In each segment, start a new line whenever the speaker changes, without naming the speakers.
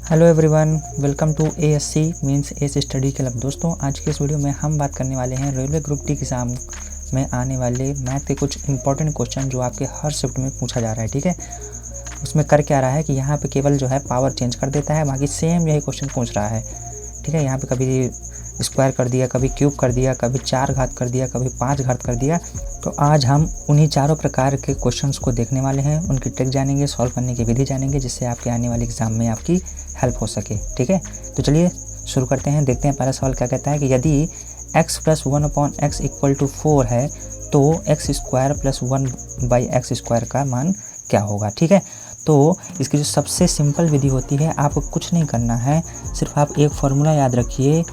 Hello everyone, welcome to ASC means S study club. दोस्तों, आज के इस वीडियो में हम बात करने वाले हैं रेलवे ग्रुप डी एग्ज़ाम में आने वाले मैथ के कुछ इंपॉर्टेंट क्वेश्चन जो आपके हर शिफ्ट में पूछा जा रहा है। ठीक है, उसमें कर क्या रहा है कि यहाँ पे केवल जो है पावर चेंज कर देता है, बाकी सेम यही क्वेश्चन पूछ रहा है। ठीक है, यहाँ पे कभी स्क्वायर कर दिया, कभी क्यूब कर दिया, कभी 4 घात कर दिया, कभी 5 घात कर दिया। तो आज हम उन्हीं चारों प्रकार के क्वेश्चंस को देखने वाले हैं, उनकी ट्रिक जानेंगे, सॉल्व करने की विधि जानेंगे, जिससे आपके आने वाले एग्जाम में आपकी हेल्प हो सके। ठीक है, तो चलिए शुरू करते हैं। देखते हैं पहला सवाल क्या कहता है कि यदि x + 1/x = 4 है तो x² + 1/x² का मान क्या होगा। ठीक है, तो इसकी जो सबसे सिंपल विधि होती है, आपको कुछ नहीं करना है, सिर्फ आप एक फार्मूला याद रखिए,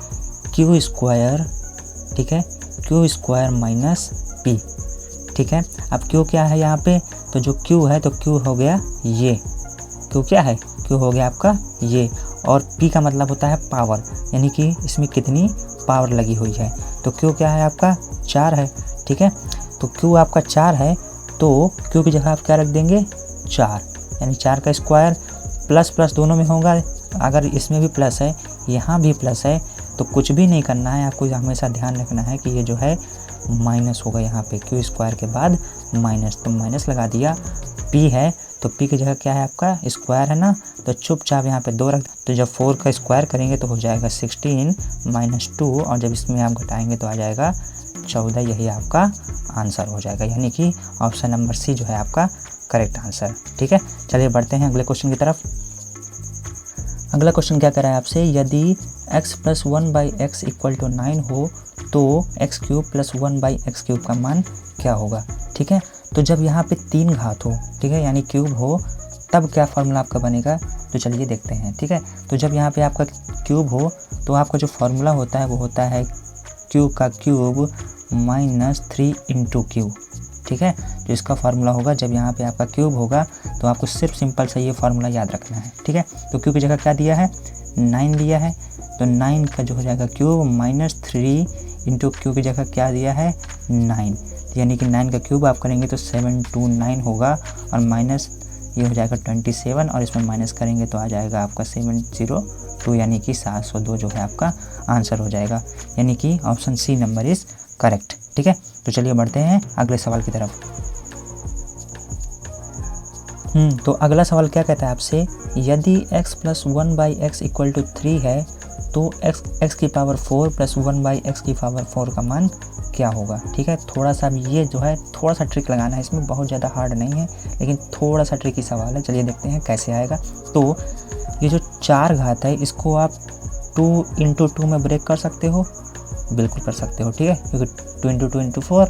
q²। ठीक है, q² - p। ठीक है, अब q क्या है यहाँ पे, तो जो q है तो q हो गया ये, q क्या है, q हो गया आपका ये, और p का मतलब होता है पावर, यानी कि इसमें कितनी पावर लगी हुई है। तो q क्या है आपका 4 है। ठीक है, तो q आपका 4 है, तो q की जगह आप क्या रख देंगे 4, यानी 4 का स्क्वायर, प्लस प्लस दोनों में होगा, अगर इसमें भी प्लस है यहाँ भी प्लस है, तो कुछ भी नहीं करना है, आपको हमेशा ध्यान रखना है कि ये जो है माइनस होगा, यहाँ पे q² के बाद माइनस, तो माइनस लगा दिया। p है तो p की जगह क्या है आपका स्क्वायर है ना, तो चुपचाप यहाँ पे 2 रख, तो जब 4 का स्क्वायर करेंगे तो हो जाएगा 16 - 2, और जब इसमें आप घटाएंगे तो आ जाएगा 14। यही आपका आंसर हो जाएगा, यानी कि ऑप्शन नंबर सी जो है आपका करेक्ट आंसर। ठीक है, चलिए बढ़ते हैं अगले क्वेश्चन की तरफ। अगला क्वेश्चन क्या कर रहा है आपसे, यदि x + 1/x = 9 हो तो x³ + 1/x³ का मान क्या होगा। ठीक है, तो जब यहाँ पे 3 घात हो, ठीक है, यानी क्यूब हो, तब क्या फार्मूला आपका बनेगा, तो चलिए देखते हैं। ठीक है, तो जब यहाँ पे आपका क्यूब हो तो आपका जो फार्मूला होता है वो होता है q का क्यूब -3 × q। ठीक है, तो इसका फार्मूला होगा, जब यहाँ पे आपका क्यूब होगा तो आपको सिर्फ सिंपल सा ये फार्मूला याद रखना है। ठीक है, तो q की जगह क्या दिया है 9 दिया है, तो 9 का जो हो जाएगा क्यूब -3 × q की जगह क्या दिया है 9, यानी कि 9 का क्यूब आप करेंगे तो 729 होगा, और माइनस ये हो जाएगा 27, और इसमें माइनस करेंगे तो आ जाएगा आपका 702, यानी कि 702 जो है आपका आंसर हो जाएगा, यानी कि option C number is correct. ठीक है, तो चलिए बढ़ते हैं अगले सवाल की तरफ। तो अगला सवाल क्या कहता है आपसे, यदि x + 1/x = 3 है तो x⁴ + 1/x⁴ का मान क्या होगा। ठीक है, थोड़ा सा ये जो है थोड़ा सा ट्रिक लगाना है, इसमें बहुत ज़्यादा हार्ड नहीं है, लेकिन थोड़ा सा ट्रिकी सवाल है। चलिए देखते हैं कैसे आएगा। तो ये जो 4 घात है इसको आप 2 × 2 में ब्रेक कर सकते हो, बिल्कुल कर सकते हो। ठीक है, क्योंकि 2 × 2 × 4,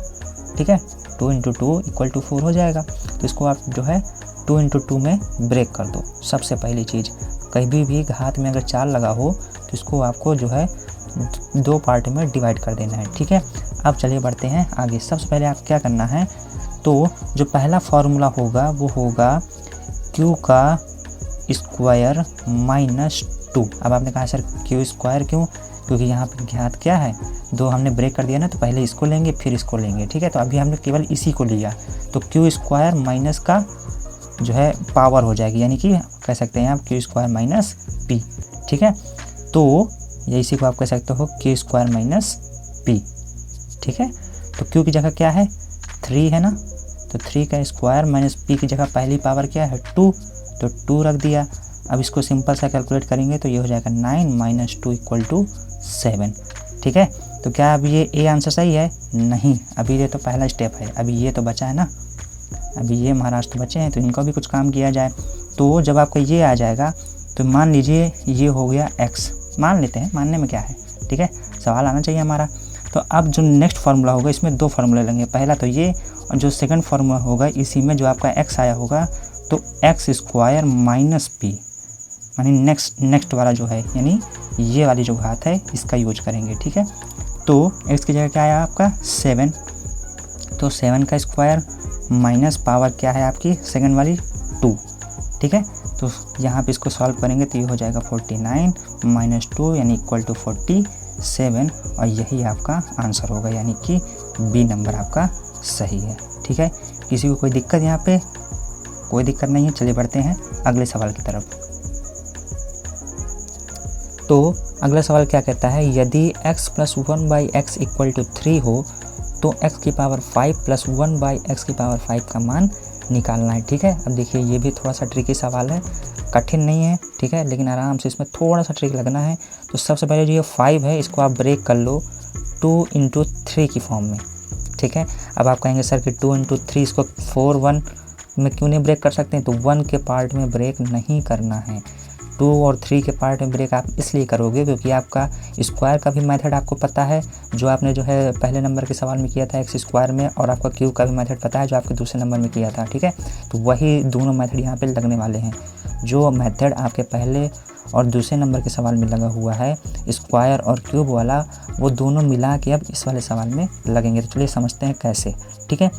ठीक है, 2 × 2 = 4 हो जाएगा, तो इसको आप जो है 2 × 2 में ब्रेक कर दो। सबसे पहली चीज़, कहीं भी घात में अगर 4 लगा हो तो इसको आपको जो है 2 पार्ट में डिवाइड कर देना है। ठीक है, अब चलिए बढ़ते हैं आगे। सबसे पहले आप क्या करना है, तो जो पहला फार्मूला होगा वो होगा q का स्क्वायर -2। अब आपने कहा सर q² क्यों, क्योंकि यहाँ पे घात क्या है 2, हमने ब्रेक कर दिया ना, तो पहले इसको लेंगे फिर इसको लेंगे। ठीक है, तो अभी हमने केवल इसी को लिया, तो q² माइनस का जो है पावर हो जाएगी, यानी कि कह सकते हैं आप q² - p। ठीक है, तो ये इसी को आप कह सकते हो q² - p। ठीक है, तो q की जगह क्या है 3 है ना, तो 3 का स्क्वायर माइनस p की जगह पहली पावर क्या है 2, तो 2 रख दिया। अब इसको सिंपल सा कैलकुलेट करेंगे तो ये हो जाएगा 9 - 2 = 7। ठीक है, तो क्या अब ये ए आंसर सही है, नहीं, अभी ये तो पहला स्टेप है, अभी ये तो बचा है ना, अभी ये महाराष्ट्र बचे हैं, तो इनका भी कुछ काम किया जाए। तो जब आपका ये आ जाएगा तो मान लीजिए ये हो गया x, मान लेते हैं, मानने में क्या है। ठीक है, सवाल आना चाहिए हमारा। तो अब जो नेक्स्ट फार्मूला होगा इसमें 2 फार्मूले लेंगे, पहला तो ये, और जो सेकंड फार्मूला होगा इसी में जो आपका x आया होगा तो x² - p, यानी नेक्स्ट वाला जो है, यानी ये वाली जो घात है इसका यूज करेंगे। ठीक है, तो x की जगह क्या आया आपका 7, तो 7 का स्क्वायर माइनस पावर क्या है आपकी सेकंड वाली 2। ठीक है, तो यहाँ पे इसको सॉल्व करेंगे तो ये हो जाएगा 49 - 2 यानी = 47, और यही आपका आंसर होगा, यानी कि बी नंबर आपका सही है। ठीक है, किसी को कोई दिक्कत यहाँ पे, कोई दिक्कत नहीं है। चलिए बढ़ते हैं अगले सवाल की तरफ। तो अगला सवाल क्या कहता है, यदि x + 1/x = 3 हो तो x की पावर 5 + 1/x की पावर 5 का मान निकालना है। ठीक है, अब देखिए ये भी थोड़ा सा ट्रिकी सवाल है, कठिन नहीं है, ठीक है, लेकिन आराम से इसमें थोड़ा सा ट्रिक लगना है। तो सबसे पहले जो ये 5 है इसको आप ब्रेक कर लो 2 × 3 की फॉर्म में। ठीक है, अब आप कहेंगे सर कि 2 × 3 इसको 4 1 में क्यों नहीं ब्रेक कर सकते हैं, तो 1 के पार्ट में ब्रेक नहीं करना है, 2 और 3 के पार्ट में ब्रेक आप इसलिए करोगे क्योंकि आपका स्क्वायर का भी मेथड आपको पता है, जो आपने जो है पहले नंबर के सवाल में किया था x² में, और आपका क्यूब का भी मेथड पता है जो आपके दूसरे नंबर में किया था। ठीक है, तो वही दोनों मेथड यहाँ पे लगने वाले हैं। जो मेथड आपके पहले और दूसरे नंबर के सवाल में लगा हुआ है स्क्वायर और क्यूब वाला, वो दोनों मिला के अब इस वाले सवाल में लगेंगे। तो चलिए समझते हैं कैसे। ठीक है,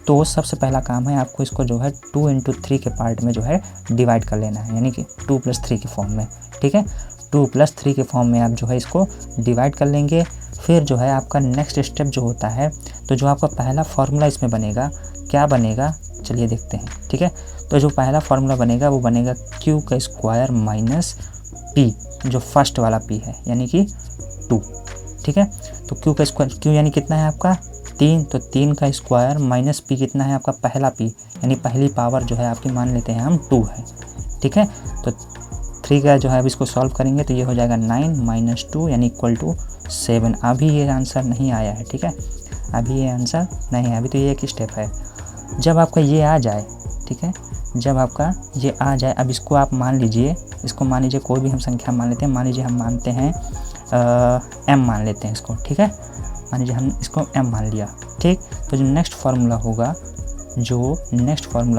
तो सबसे पहला काम है आपको इसको जो है 2 × 3 के पार्ट में जो है डिवाइड कर लेना है, यानी कि 2 + 3 के फॉर्म में। ठीक है, 2 + 3 के फॉर्म में आप जो है इसको डिवाइड कर लेंगे। फिर जो है आपका नेक्स्ट स्टेप जो होता है, तो जो आपका पहला फार्मूला इसमें बनेगा, क्या बनेगा चलिए देखते हैं। ठीक है, तो जो पहला फार्मूला बनेगा वो बनेगा q² - p, जो फर्स्ट वाला p है यानी कि 2। ठीक है, तो q यानी कितना है आपका 3, तो 3 का स्क्वायर माइनस p कितना है आपका पहला p, यानी पहली पावर जो है आपकी मान लेते हैं हम 2 है। ठीक है, तो 3 का जो है अब इसको सॉल्व करेंगे तो ये हो जाएगा 9 - 2 यानी = 7। अभी ये आंसर नहीं आया है। ठीक है, अभी ये आंसर नहीं है, अभी तो ये एक स्टेप है। जब आपका ये आ जाए, ठीक है, जब आपका ये आ जाए, अब इसको आप मान लीजिए, इसको मान लीजिए कोई भी हम संख्या मान लेते हैं, मान लीजिए हम मानते हैं m मान लेते हैं इसको। ठीक है, मान लीजिए हम इसको m मान लिया। ठीक, तो जो नेक्स्ट फार्मूला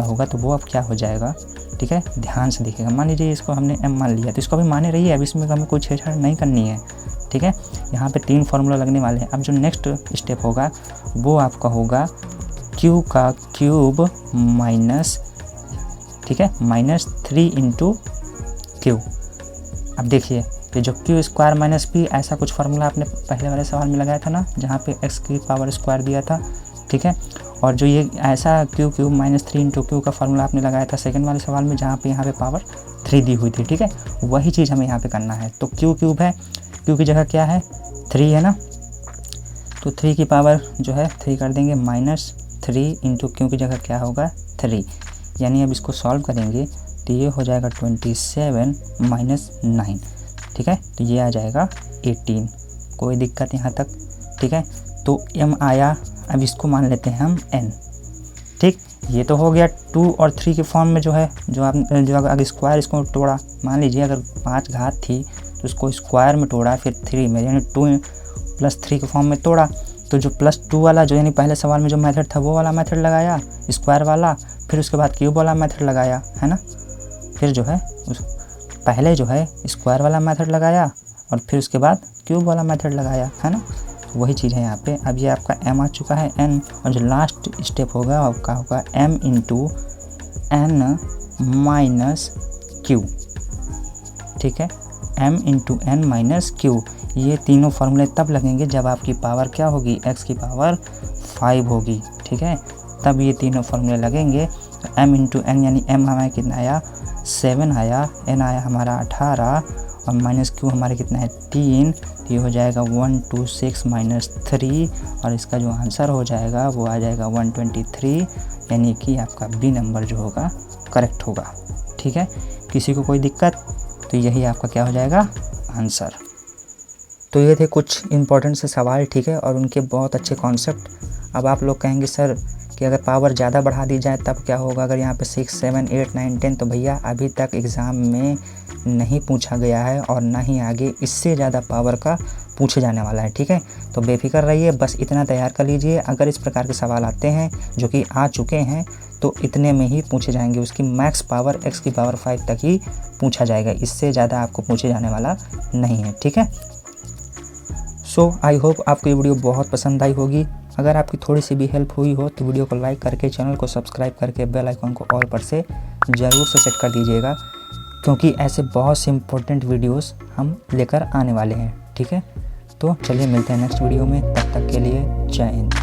होगा तो वो अब क्या हो जाएगा। ठीक है, ध्यान से देखिएगा, मान लीजिए इसको हमने m मान लिया तो इसको अभी माने रहिए, अब इसमें हमें कोई छेड़छाड़ नहीं करनी है। ठीक है, यहाँ पे 3 फार्मूला लगने वाले हैं। अब जो नेक्स्ट स्टेप होगा वो आपका होगा q का क्यूब माइनस, ठीक है, -3 × q। अब देखिए ये जो q² - p ऐसा कुछ फार्मूला आपने पहले वाले सवाल में लगाया था ना, जहाँ पे x की पावर स्क्वायर दिया था। ठीक है, और जो ये ऐसा q³ - 3 × q का फार्मूला आपने लगाया था सेकंड वाले सवाल में, जहाँ पे यहाँ पे पावर 3 दी हुई थी। ठीक है, वही चीज़ हमें यहाँ पे करना है। तो q³ है, q की जगह क्या है 3 है ना, तो 3 की पावर जो है 3 कर देंगे, -3 × q की जगह क्या होगा 3, यानी अब इसको सॉल्व करेंगे तो ये हो जाएगा 27 - 9। ठीक है, तो ये आ जाएगा 18। कोई दिक्कत यहाँ तक। ठीक है, तो m आया, अब इसको मान लेते हैं हम n। ठीक, ये तो हो गया 2 और 3 के फॉर्म में जो है, जो अगर स्क्वायर इसको तोड़ा, मान लीजिए अगर 5 घात थी तो उसको स्क्वायर में तोड़ा, फिर 3 में यानी 2 + 3 के फॉर्म में तोड़ा, तो जो +2 वाला जो यानी पहले सवाल में जो मेथड था वो वाला मेथड लगाया स्क्वायर वाला, फिर उसके बाद क्यूब वाला मेथड लगाया, है ना, फिर जो है पहले जो है स्क्वायर वाला मेथड लगाया और फिर उसके बाद क्यूब वाला मेथड लगाया, है ना, वही चीज़ है यहाँ पे। अब ये आपका m आ चुका है n, और जो लास्ट स्टेप होगा आपका होगा m × n - q। ठीक है, m × n - q, ये तीनों फार्मूले तब लगेंगे जब आपकी पावर क्या होगी, x की पावर 5 होगी। ठीक है, तब ये तीनों फार्मूले लगेंगे। तो m × n यानी m हमारा कितना आया 7 आया, n आया हमारा 18 और -q हमारे कितना है 3, तो ये हो जाएगा 126 - 3, और इसका जो आंसर हो जाएगा वो आ जाएगा 123, यानी कि आपका बी नंबर जो होगा करेक्ट होगा। ठीक है, किसी को कोई दिक्कत, तो यही आपका क्या हो जाएगा आंसर। तो ये थे कुछ इंपॉर्टेंट से सवाल। ठीक है, और उनके बहुत अच्छे कॉन्सेप्ट। अब आप लोग कहेंगे सर कि अगर पावर ज़्यादा बढ़ा दी जाए तब क्या होगा, अगर यहाँ पे 6, 7, 8, 9, 10, तो भैया अभी तक एग्ज़ाम में नहीं पूछा गया है और ना ही आगे इससे ज़्यादा पावर का पूछे जाने वाला है। ठीक है, तो बेफिक्र रहिए, बस इतना तैयार कर लीजिए। अगर इस प्रकार के सवाल आते हैं जो कि आ चुके हैं तो इतने में ही पूछे जाएंगे, उसकी मैक्स पावर x की पावर 5 तक ही पूछा जाएगा, इससे ज़्यादा आपको पूछे जाने वाला नहीं है। ठीक है, सो आई होप आपको ये वीडियो बहुत पसंद आई होगी। अगर आपकी थोड़ी सी भी हेल्प हुई हो तो वीडियो को लाइक करके, चैनल को सब्सक्राइब करके, बेल आइकन को ऑल पर से ज़रूर से सेट कर दीजिएगा, क्योंकि ऐसे बहुत से इम्पोर्टेंट वीडियोस हम लेकर आने वाले हैं। ठीक है, तो चलिए मिलते हैं नेक्स्ट वीडियो में, तब तक के लिए जय हिंद।